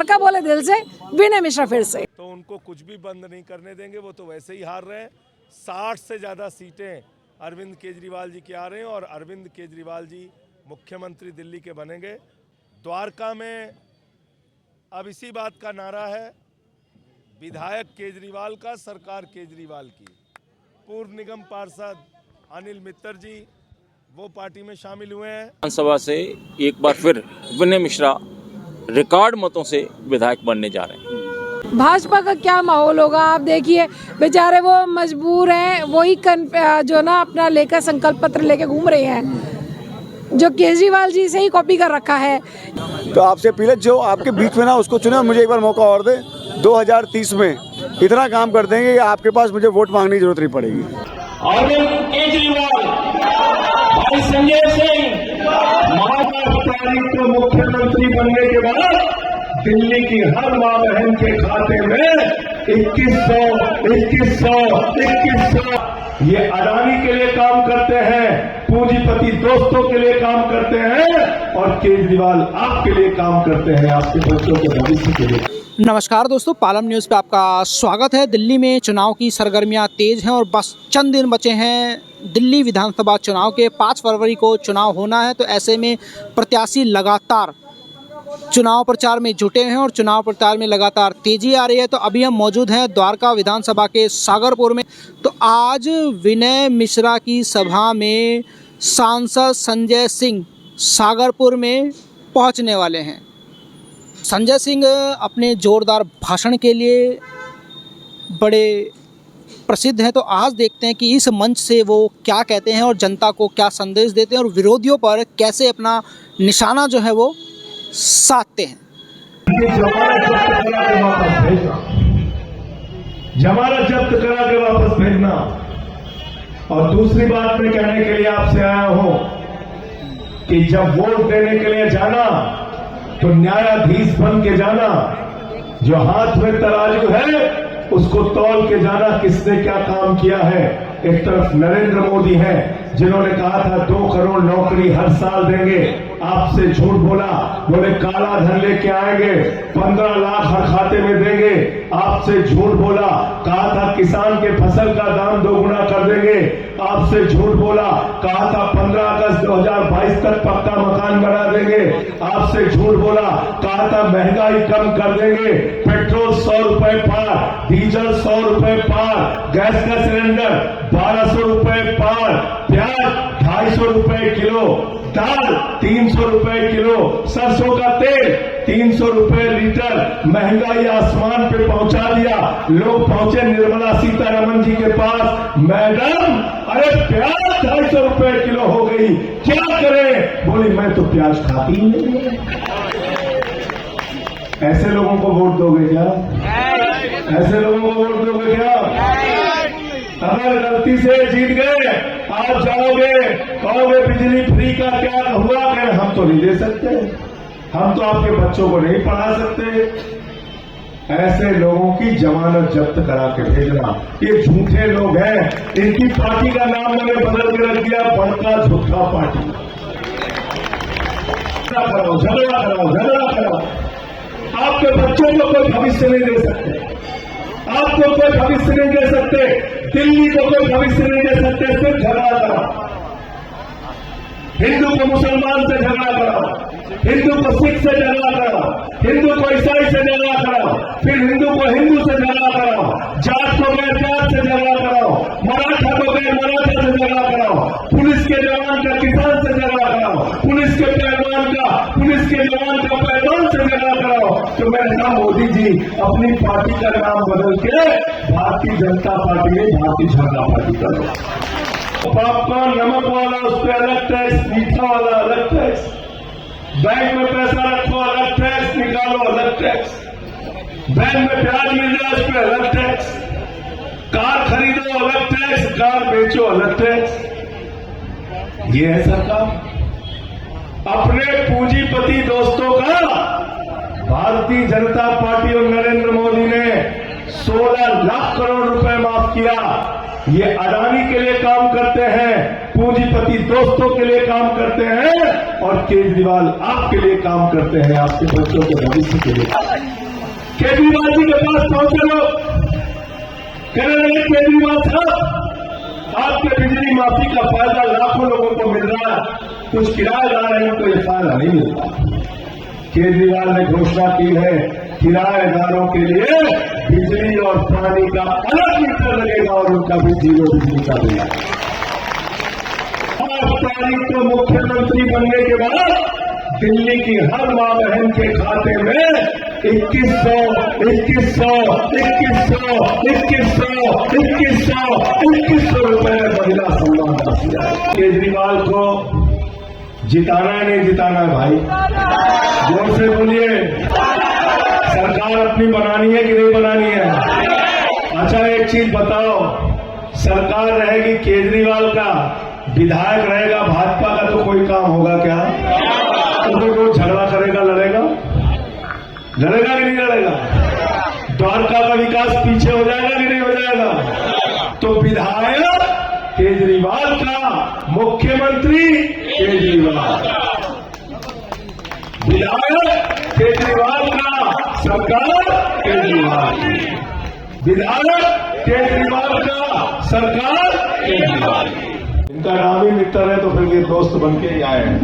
द्वारका बोले दिल से, विनय मिश्रा फिर से। तो उनको कुछ भी बंद नहीं करने देंगे, वो तो वैसे ही हार रहे हैं। 60 से ज़्यादा सीटें अरविंद केजरीवाल जी की आ रहे हैं और अरविंद केजरीवाल जी मुख्यमंत्री दिल्ली के बनेंगे। द्वारका में अब इसी बात का नारा है, विधायक केजरीवाल का, सरकार केजरीवाल की। पूर्व निगम पार्षद अनिल मित्तर जी वो पार्टी में शामिल हुए हैं। विधानसभा से एक बार फिर विनय मिश्रा रिकॉर्ड मतों से विधायक बनने जा रहे हैं। भाजपा का क्या माहौल होगा आप देखिए, बेचारे वो मजबूर हैं, वही जो ना अपना लेकर संकल्प पत्र लेके घूम रहे हैं, जो केजरीवाल जी से ही कॉपी कर रखा है। तो आपसे अपील है, जो आपके बीच में ना उसको चुने, मुझे एक बार मौका और दे। 2030 में इतना काम कर देंगे कि आपके पास मुझे वोट मांगने की जरूरत नहीं पड़ेगी। अरविंद केजरीवाल, भाई संजय सिंह, महाराष्ट्र को मुख्यमंत्री बनने के बाद दिल्ली की हर मां बहन के खाते में 2100 ये अडानी के लिए काम करते हैं, पूंजीपति दोस्तों के लिए काम करते हैं, और केजरीवाल आपके लिए काम करते हैं, आपके बच्चों के भविष्य के लिए। नमस्कार दोस्तों, पालम न्यूज़ पे आपका स्वागत है। दिल्ली में चुनाव की सरगर्मियां तेज हैं और बस चंद दिन बचे हैं दिल्ली विधानसभा चुनाव के। 5 फरवरी को चुनाव होना है, तो ऐसे में प्रत्याशी लगातार चुनाव प्रचार में जुटे हैं और चुनाव प्रचार में लगातार तेजी आ रही है। तो अभी हम मौजूद हैं द्वारका विधानसभा के सागरपुर में। तो आज विनय मिश्रा की सभा में सांसद संजय सिंह सागरपुर में पहुंचने वाले हैं। संजय सिंह अपने जोरदार भाषण के लिए बड़े प्रसिद्ध हैं, तो आज देखते हैं कि इस मंच से वो क्या कहते हैं और जनता को क्या संदेश देते हैं और विरोधियों पर कैसे अपना निशाना जो है वो साधते हैं। जमानत जब्त करा के वापस भेजना। और दूसरी बात मैं कहने के लिए आपसे आया हूं कि जब वोट देने के लिए जाना तो न्यायाधीश बन के जाना, जो हाथ में तराजू है उसको तौल के जाना किसने क्या काम किया है। एक तरफ नरेंद्र मोदी हैं जिन्होंने कहा था 2 करोड़ नौकरी हर साल देंगे, आपसे झूठ बोला, बोले काला धन लेके आएंगे, 15 लाख हर खाते में देंगे, आपसे झूठ बोला, कहा था किसान के फसल का दाम 2 गुना कर देंगे, आपसे झूठ बोला, कहा था 15 अगस्त 2022 तक पक्का मकान बना देंगे, आपसे झूठ बोला, कहा था महंगाई कम कर देंगे, पेट्रोल 100 रुपए पार, डीजल 100 रुपए पार, गैस का सिलेंडर 1200 रुपए पार, प्याज 250 रुपए किलो, दाल 300 रुपए किलो, सरसों का तेल 300 रुपए लीटर, महंगाई आसमान पे पहुंचा दिया। लोग पहुंचे निर्मला सीतारमण जी के पास, मैडम अरे प्याज 250 रुपए किलो हो गई, क्या करें? बोली मैं तो प्याज खाती ही नहीं। ऐसे लोगों को वोट दोगे क्या? ऐसे लोगों को वोट दोगे क्या? अगर गलती से जीत गए, आप जाओगे, कहोगे बिजली फ्री का क्या हुआ? कहें हम तो नहीं दे सकते, हम तो आपके बच्चों को नहीं पढ़ा सकते। ऐसे लोगों की जमानत जब्त करा के भेजना, ये झूठे लोग हैं। इनकी पार्टी का नाम मैंने बदल के रख दिया, बड़का झूठा पार्टी। झगड़ा कराओ। आपके बच्चों को कोई भविष्य नहीं दे सकते, आपको कोई भविष्य नहीं दे सकते, दिल्ली को कोई भविष्य नहीं दे सकते। सिर्फ झगड़ा कराओ, हिंदू को मुसलमान से झगड़ा कराओ, हिंदू को सिख से झगड़ा कराओ, हिंदू को ईसाई से झगड़ा कराओ, फिर हिंदू को हिंदू से झगड़ा कराओ, जात को गैर जात से झगड़ा कराओ, मराठा को गैर मराठा से झगड़ा कराओ, पुलिस के जवान का किसान से झगड़ा कराओ, पुलिस के जवान का पहलवान से झगड़ा कराओ। तो मैंने कहा मोदी जी अपनी पार्टी का नाम बदल के भारतीय जनता पार्टी में भारतीय जनता पार्टी करो। पॉपकॉर्न नमक वाला उस पर अलग टैक्स, मीठा वाला अलग टैक्स, बैंक में पैसा रखो अलग टैक्स, निकालो अलग टैक्स, बैंक में ब्याज मिल जाए उस पर अलग टैक्स, कार खरीदो अलग टैक्स, कार बेचो अलग टैक्स। ये है सरकार। अपने पूंजीपति दोस्तों का भारतीय जनता पार्टी और नरेंद्र मोदी ने 16 लाख करोड़ रुपए माफ किया। ये अडानी के लिए काम करते हैं, पूंजीपति दोस्तों के लिए काम करते हैं, और केजरीवाल आपके लिए काम करते हैं, आपके बच्चों के भविष्य के लिए। केजरीवाल जी के पास पहुंचे लोग कहने लगे, केजरीवाल साहब आपके बिजली माफी का फायदा लाखों लोगों को मिल रहा है, कुछ किराएदार हैं उनको ये फायदा नहीं मिलता। केजरीवाल ने घोषणा की है, किराएदारों के लिए बिजली और पानी का अलग मीटर लगेगा और उनका भी 0 बिजली का बिल। 5 तारीख को मुख्यमंत्री बनने के बाद दिल्ली की हर मां बहन के खाते में 2100 रुपए महिला सम्मान राशि आए। केजरीवाल को जिताना है नहीं जिताना है भाई, जोर से बोलिए। सरकार अपनी बनानी है कि नहीं बनानी है? अच्छा एक चीज बताओ, सरकार रहेगी केजरीवाल का, विधायक रहेगा भाजपा का, तो कोई काम होगा क्या? तो कोई झगड़ा करेगा, लड़ेगा कि नहीं लड़ेगा? द्वारका का विकास पीछे हो जाएगा कि नहीं हो जाएगा? तो विधायक केजरीवाल का, मुख्यमंत्री केजरीवाल, विधायक केजरीवाल का, सरकार केजरीवाल की। विधायक केजरीवाल का, सरकार केजरीवाल की। इनका नाम ही मित्र है तो फिर ये दोस्त बन के ही आए हैं।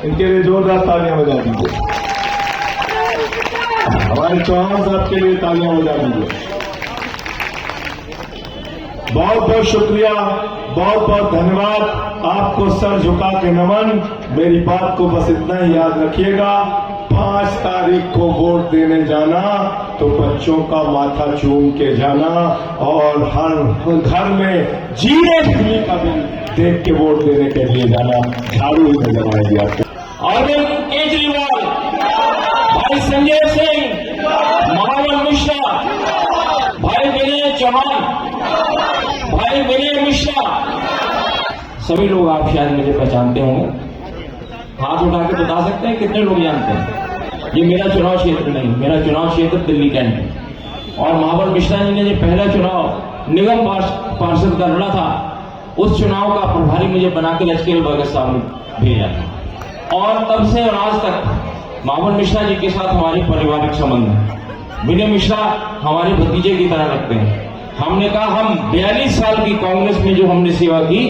इनके लिए जोरदार तालियां बजा दीजिए। हमारे चौहान साहब के लिए तालियां बजा दीजिए। बहुत बहुत शुक्रिया, बहुत बहुत धन्यवाद, आपको सर झुका के नमन। मेरी बात को बस इतना ही याद रखिएगा, 5 तारीख को वोट देने जाना तो बच्चों का माथा चूम के जाना, और हर घर में 0 बिजली का बिल देख के वोट देने के लिए जाना। झाड़ू ही नजर आएगी आपको। अरविंद केजरीवाल, भाई संजय सिंह, महावन मिश्रा, भाई विनय चौहान, भाई विनय मिश्रा, सभी लोग आप शायद मुझे पहचानते होंगे। हाथ उठा के बता सकते हैं कितने लोग जानते हैं? ये मेरा चुनाव क्षेत्र नहीं, मेरा चुनाव क्षेत्र दिल्ली कैंट है। और महावन मिश्रा जी ने जो पहला चुनाव निगम पार्षद का लड़ा था, उस चुनाव का प्रभारी मुझे बना के लचकेल भगत साहब ने भेजा था। और तब से और आज तक महावन मिश्रा जी के साथ हमारी पारिवारिक संबंध है। विनय मिश्रा हमारे भतीजे की तरह लगते हैं। हमने कहा हम 42 साल की कांग्रेस में जो हमने सेवा की,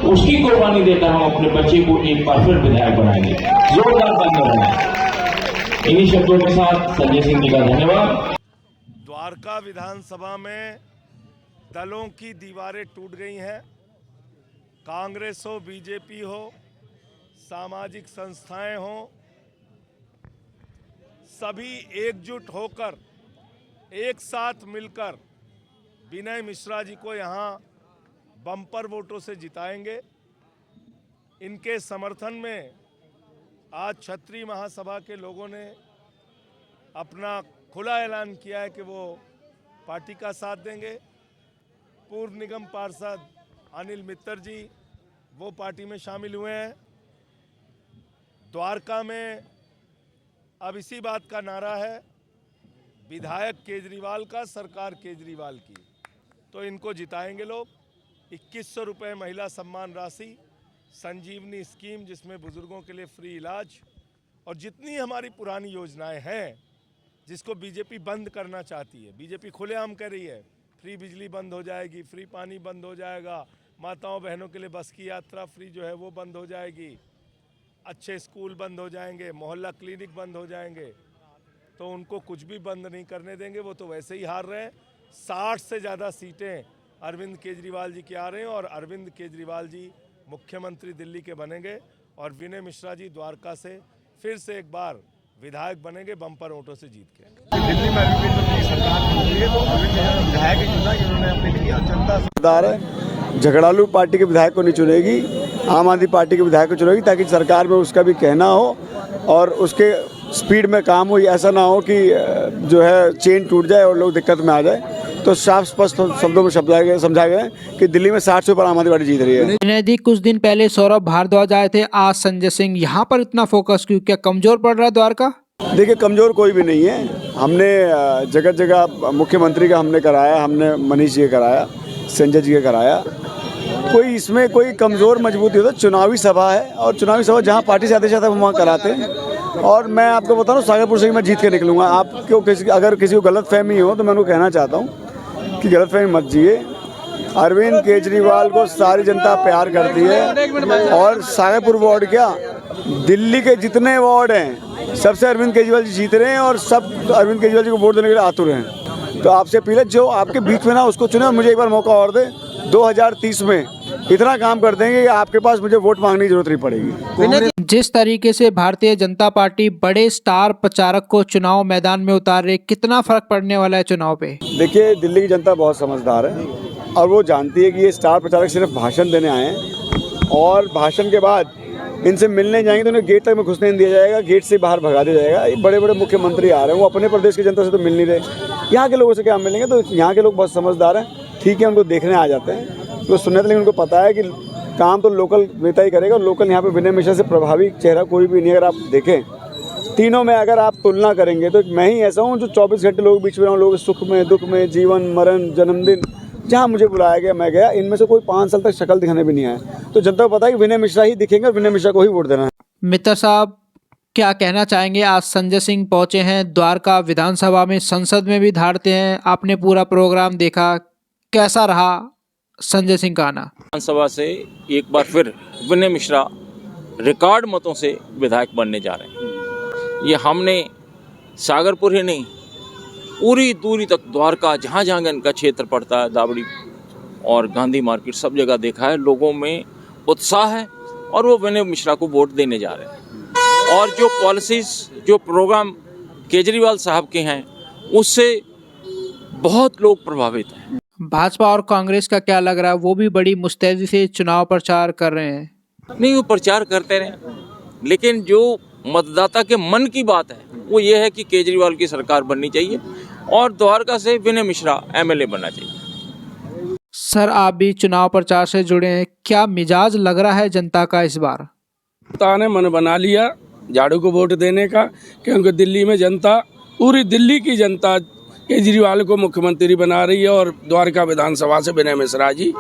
उसकी कुर्बानी देकर हम अपने बच्चे को एक बार फिर विधायक बनाएंगे। जोरदार तालियां। इन्हीं शब्दों के साथ संजय सिंह जी का धन्यवाद। द्वारका विधानसभा में दलों की दीवारें टूट गई हैं। कांग्रेस हो, बीजेपी हो, सामाजिक संस्थाएं हो, सभी एकजुट होकर एक साथ मिलकर विनय मिश्रा जी को यहाँ बम्पर वोटों से जिताएंगे। इनके समर्थन में आज क्षत्रिय महासभा के लोगों ने अपना खुला ऐलान किया है कि वो पार्टी का साथ देंगे। पूर्व निगम पार्षद अनिल मित्तर जी वो पार्टी में शामिल हुए हैं। द्वारका में अब इसी बात का नारा है, विधायक केजरीवाल का, सरकार केजरीवाल की। तो इनको जिताएंगे लोग। 2100 रुपये महिला सम्मान राशि, संजीवनी स्कीम जिसमें बुजुर्गों के लिए फ्री इलाज, और जितनी हमारी पुरानी योजनाएं हैं जिसको बीजेपी बंद करना चाहती है। बीजेपी खुलेआम कह रही है, फ्री बिजली बंद हो जाएगी, फ्री पानी बंद हो जाएगा, माताओं बहनों के लिए बस की यात्रा फ्री जो है वो बंद हो जाएगी, अच्छे स्कूल बंद हो जाएंगे, मोहल्ला क्लिनिक बंद हो जाएंगे। तो उनको कुछ भी बंद नहीं करने देंगे, वो तो वैसे ही हार रहे हैं। 60 से ज़्यादा सीटें अरविंद केजरीवाल जी की आ रहे हैं, और अरविंद केजरीवाल जी मुख्यमंत्री दिल्ली के बनेंगे, और विनय मिश्रा जी द्वारका से फिर से एक बार विधायक बनेंगे बम्पर वोटों से जीत के। दिल्ली में अभी भी सरकार है तो विधायक चुना, इन्होंने अपने लिए जनता है, झगड़ालू पार्टी के विधायक को नहीं चुनेगी, आम आदमी पार्टी के विधायक को चुनेगी, ताकि सरकार में उसका भी कहना हो और उसके स्पीड में काम हो। ऐसा ना हो कि जो है चेन टूट जाए और लोग दिक्कत में आ जाए। तो साफ स्पष्ट शब्दों में समझाया गया कि दिल्ली में 60 से ऊपर आम आदमी पार्टी जीत रही है। विनय, कुछ दिन पहले सौरभ भारद्वाज आए थे, आज संजय सिंह, यहाँ पर इतना फोकस क्यों? क्या कमजोर पड़ रहा है द्वारका? देखिए, कमजोर कोई भी नहीं है। हमने जगह जगह मुख्यमंत्री का हमने कराया, हमने मनीष जी का कराया, संजय जी का कराया। कोई इसमें कोई कमज़ोर मजबूती हो तो चुनावी सभा है, और चुनावी सभा जहाँ पार्टी से आते हम वहाँ कराते हैं। और मैं आपको बता रहा हूँ, सागरपुर से ही मैं जीत के निकलूँगा। आपको अगर किसी को गलतफहमी हो तो मैं उनको कहना चाहता हूँ कि गलतफहमी मत जिए। अरविंद केजरीवाल को सारी जनता प्यार करती है, और सागरपुर वार्ड क्या, दिल्ली के जितने वार्ड हैं सबसे अरविंद केजरीवाल जी जीत रहे हैं, और सब अरविंद केजरीवाल जी को वोट देने के लिए आतुर हैं। तो आपसे अपील है, जो आपके बीच में ना उसको चुने और मुझे एक बार मौका और दे। 2030 में इतना काम कर देंगे कि आपके पास मुझे वोट मांगने की जरूरत नहीं पड़ेगी। जिस तरीके से भारतीय जनता पार्टी बड़े स्टार प्रचारक को चुनाव मैदान में उतार रही, कितना फर्क पड़ने वाला है चुनाव पे? देखिए, दिल्ली की जनता बहुत समझदार है, और वो जानती है कि ये स्टार प्रचारक सिर्फ भाषण देने आए हैं, और भाषण के बाद इनसे मिलने जाएंगे तो उन्हें गेट तक में घुसने नहीं दिया जाएगा, गेट से बाहर भगा दिया जाएगा। ये बड़े बड़े मुख्यमंत्री आ रहे हैं, वो अपने प्रदेश की जनता से तो मिल नहीं रहे, यहाँ के लोगों से क्या मिलेंगे? तो यहाँ के लोग बहुत समझदार हैं, ठीक है, उनको देखने आ जाते हैं, तो सुनने, लेकिन उनको पता है कि काम तो लोकल नेता ही करेगा। लोकल यहाँ पे विनय मिश्रा से प्रभावी चेहरा कोई भी नहीं। अगर आप देखें तीनों में अगर आप तुलना करेंगे तो मैं ही ऐसा हूँ जो 24 घंटे लोगों के बीच में रहूँ, लोग सुख में दुख में, जीवन मरण जन्मदिन, जहाँ मुझे बुलाया गया मैं गया। इनमें से कोई 5 साल तक शक्ल दिखाने भी नहीं आया, तो जनता को पता है कि विनय मिश्रा ही दिखेंगे और विनय मिश्रा को ही वोट देना है। मित्तर साहब, क्या कहना चाहेंगे? आज संजय सिंह पहुंचे हैं द्वारका विधानसभा में, संसद में भी धारते हैं, आपने पूरा प्रोग्राम देखा, कैसा रहा संजय सिंह का आना? विधानसभा से एक बार फिर विनय मिश्रा रिकॉर्ड मतों से विधायक बनने जा रहे हैं। ये हमने सागरपुर ही नहीं, पूरी दूरी तक द्वारका, जहाँ जहाँ इनका क्षेत्र पड़ता है, दावड़ी और गांधी मार्केट, सब जगह देखा है। लोगों में उत्साह है और वो विनय मिश्रा को वोट देने जा रहे हैं। और जो पॉलिसीज, जो प्रोग्राम केजरीवाल साहब के हैं, उससे बहुत लोग प्रभावित हैं। भाजपा और कांग्रेस का क्या लग रहा है? वो भी बड़ी मुस्तैदी से चुनाव प्रचार कर रहे हैं। नहीं, वो प्रचार करते रहे, लेकिन जो मतदाता के मन की बात है वो ये है कि केजरीवाल की सरकार बननी चाहिए और द्वारका से विनय मिश्रा एमएलए बनना चाहिए। सर, आप भी चुनाव प्रचार से जुड़े हैं, क्या मिजाज लग रहा है जनता का इस बार? जनता ने मन बना लिया झाड़ू को वोट देने का, क्योंकि दिल्ली में जनता, पूरी दिल्ली की जनता केजरीवाल को मुख्यमंत्री बना रही है, और द्वारका विधानसभा से विनय मिश्रा जी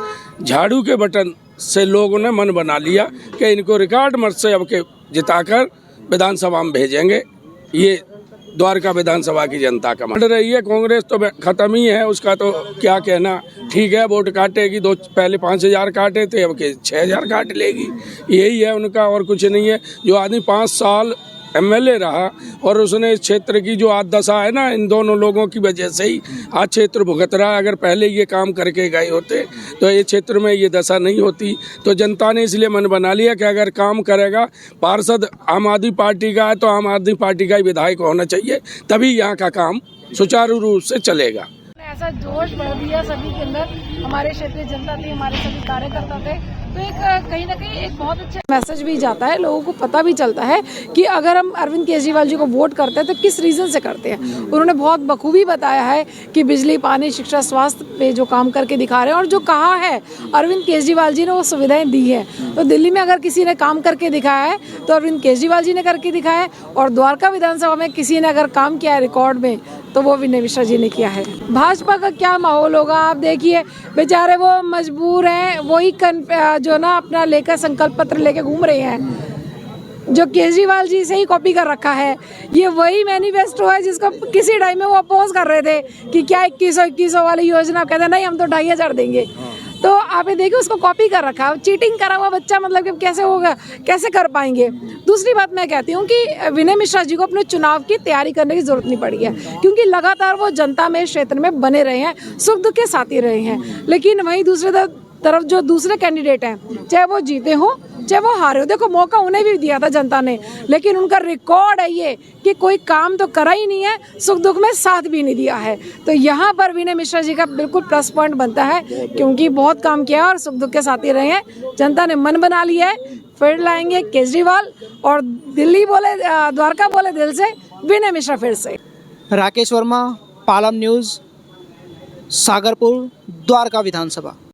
झाड़ू के बटन से लोगों ने मन बना लिया कि इनको रिकॉर्ड मत से अब के जिताकर विधानसभा में भेजेंगे। ये द्वारका विधानसभा की जनता का मन रही है। कांग्रेस तो खत्म ही है, उसका तो क्या कहना। ठीक है, वोट काटेगी, पहले 5,000 काटे थे, अब के 6,000 काट लेगी, यही है उनका, और कुछ नहीं है। जो आदमी 5 साल एमएलए रहा और उसने इस क्षेत्र की जो आज दशा है ना, इन दोनों लोगों की वजह से ही आज क्षेत्र भुगत रहा है। अगर पहले ये काम करके गए होते तो ये क्षेत्र में ये दशा नहीं होती। तो जनता ने इसलिए मन बना लिया कि अगर काम करेगा, पार्षद आम आदमी पार्टी का है तो आम आदमी पार्टी का ही विधायक होना चाहिए, तभी यहाँ का काम सुचारू रूप से चलेगा। ऐसा जोश भर दिया सभी के अंदर, हमारे क्षेत्रीय जनता थी, हमारे सभी कार्यकर्ता थे, तो एक कहीं ना कहीं एक बहुत अच्छा मैसेज भी जाता है, लोगों को पता भी चलता है कि अगर हम अरविंद केजरीवाल जी को वोट करते हैं तो किस रीज़न से करते हैं। उन्होंने बहुत बखूबी बताया है कि बिजली, पानी, शिक्षा, स्वास्थ्य पे जो काम करके दिखा रहे हैं, और जो कहा है अरविंद केजरीवाल जी ने वो सुविधाएं दी है। तो दिल्ली में अगर किसी ने काम करके दिखाया है तो अरविंद केजरीवाल जी ने करके दिखाया है, और द्वारका विधानसभा में किसी ने अगर काम किया है रिकॉर्ड में तो वो विनय मिश्रा जी ने किया है। भाजपा का क्या माहौल होगा आप देखिए, बेचारे वो मजबूर हैं, वही जो ना अपना लेकर संकल्प पत्र लेके घूम रहे हैं, जो केजरीवाल जी से ही कॉपी कर रखा है। ये वही मैनिफेस्टो है जिसको किसी टाइम में वो अपोज कर रहे थे कि क्या 2100 वाली योजना, कहते नहीं हम तो 2500 देंगे। तो आप ये देखिए, उसको कॉपी कर रखा है, चीटिंग करा हुआ बच्चा, मतलब कि कैसे होगा, कैसे कर पाएंगे। दूसरी बात मैं कहती हूँ कि विनय मिश्रा जी को अपने चुनाव की तैयारी करने की जरूरत नहीं पड़ी है, क्योंकि लगातार वो जनता में, क्षेत्र में बने रहे हैं, सुख दुख के साथी रहे हैं। लेकिन वहीं दूसरे तरफ जो दूसरे कैंडिडेट हैं, चाहे वो जीते हो चाहे वो हारे हो, देखो मौका उन्हें भी दिया था जनता ने, लेकिन उनका रिकॉर्ड है ये कि कोई काम तो करा ही नहीं है, सुख दुख में साथ भी नहीं दिया है। तो यहाँ पर विनय मिश्रा जी का बिल्कुल प्लस पॉइंट बनता है, क्योंकि बहुत काम किया और सुख दुख के साथी रहे हैं। जनता ने मन बना लिया है, फिर लाएंगे केजरीवाल, और दिल्ली बोले, द्वारका बोले दिल से, विनय मिश्रा फिर से। राकेश वर्मा, पालम न्यूज़, सागरपुर, द्वारका विधानसभा।